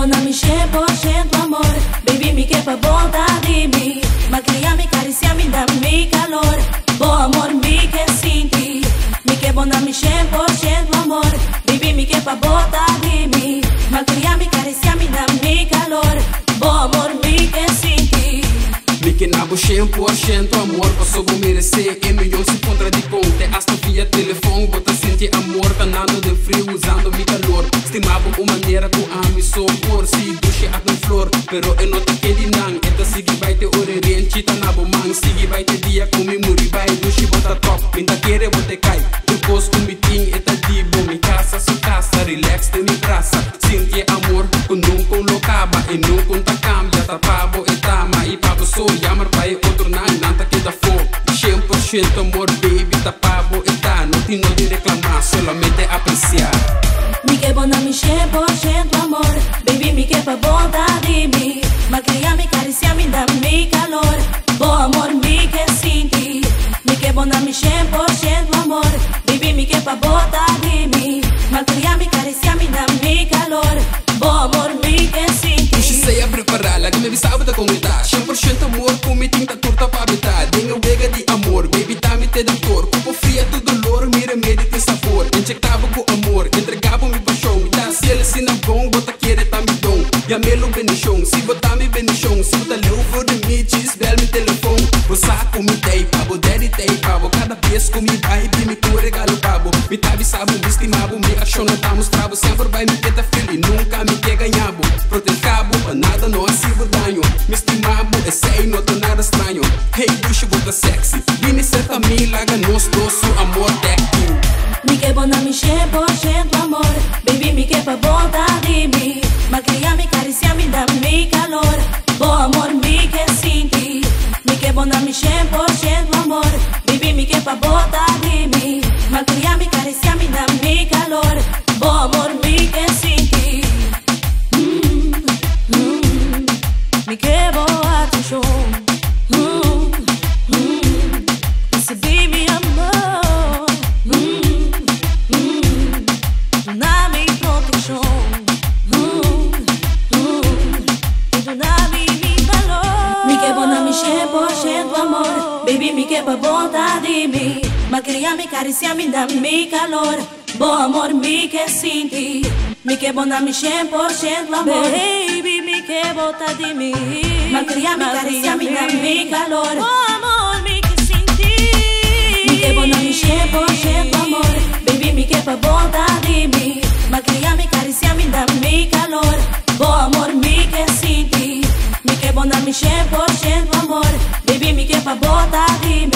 bom na mi 100% amor. Baby, me quer pra voltar de mim. Ma cria me caricia, me dá mi calor. Bom amor, me quer sentir. Me quer bom na mi 100% amor. Baby, me quer pra voltar de mim. Ma cria me caricia, me dá mi calor. Bom amor, me quer sentir. Me que nabo 100% amor. Posso vou merecer e milhões se contradi conte. Hasta via telefone, bota sentir amor. Canando de frio, usando mi calor. Estimava uma maneira que amo sou por. Se duche at na flor, pero eu não te quedi não. Eta sigi vai te orerien, chita nabo man. Sigi vai te dia comi muri vai. Duche bota top, pinta quere bote cai. Depois comi ting, eta dibo. Mi casa, su casa, relax de mi braça. Sentir amor, com nunca locaba. E nunca cambia, tapabo e tama. E pabo sou, yamar pai, outro não, nanta que da fo. 100% amor, baby, tapabo e tá. Não tenho de reclamar, solamente apreciar. Me quer bom na mi 100% amor. Baby, me quer pra voltar de mim. Ma cria me caricia, me dá mi calor. Bom amor, me quer sentir. Me quer bom na mi 100% amor. Baby, me quer pra voltar de mim. Ma cria me caricia, me dá mi calor. Bom amor, me quer sentir. Puxa, sei a preparar, lá que me avisava da comunidade. 100% amor, com tinta torta pra habitar. Denga vega de amor, baby, tá me te doutor. Cupo fria do dolor, me remédio tem sabor. Injectava com amor, entregava me paixão. Me dá se ele se não bom, bota querer tá me dom. E a melo benichão, se botar me benichão. Se botar leu for de mim, diz bel me telefone. Vou saco me dei, pabo, daddy dei, pabo. Cada vez comi vai, me tu regalo pabo. Me tá avisado, me estimavo, me achou não tá mostravo. Sempre vai me ter feliz, nunca me quer ganhabo. Protege cabo, nada não assivo danho. Me estimavo, é sei, não tô nada estranho. Hey, duche, bota sexy. Vini certa me laga nos doce, amor técnico. Me quer bom na mi 100% amor. Baby, me quer pra voltar de mim. Ma cria me caricia, me dá mi calor. Bom amor, me quer sentir. Me quer bom na mi 100% amor. Baby, me quer pra voltar de mim. Ma cria me caricia, me dá mi calor. Bom amor, me quer sentir. Me quer boa tu show. Recebi mi amor. Na mi proteção. E na mi valor. Me quer bom na mi 100% amor. Baby, me quer pra voltar de mim. Ma cria me caricia, me dá mi calor. Bom amor, me quer sentir. Me quer bom na mi 100% amor. Baby, me quer voltar de mim. Ma cria me caricia, me dá mi calor. Bom amor, me quer sentir. Me quer bom na mi 100% amor. Baby, me quer pra voltar de mim. Ma cria me caricia, me dá mi calor. Bom amor, me quer sentir. Me quer bom na mi 100% amor. Baby, me quer pra voltar de mim.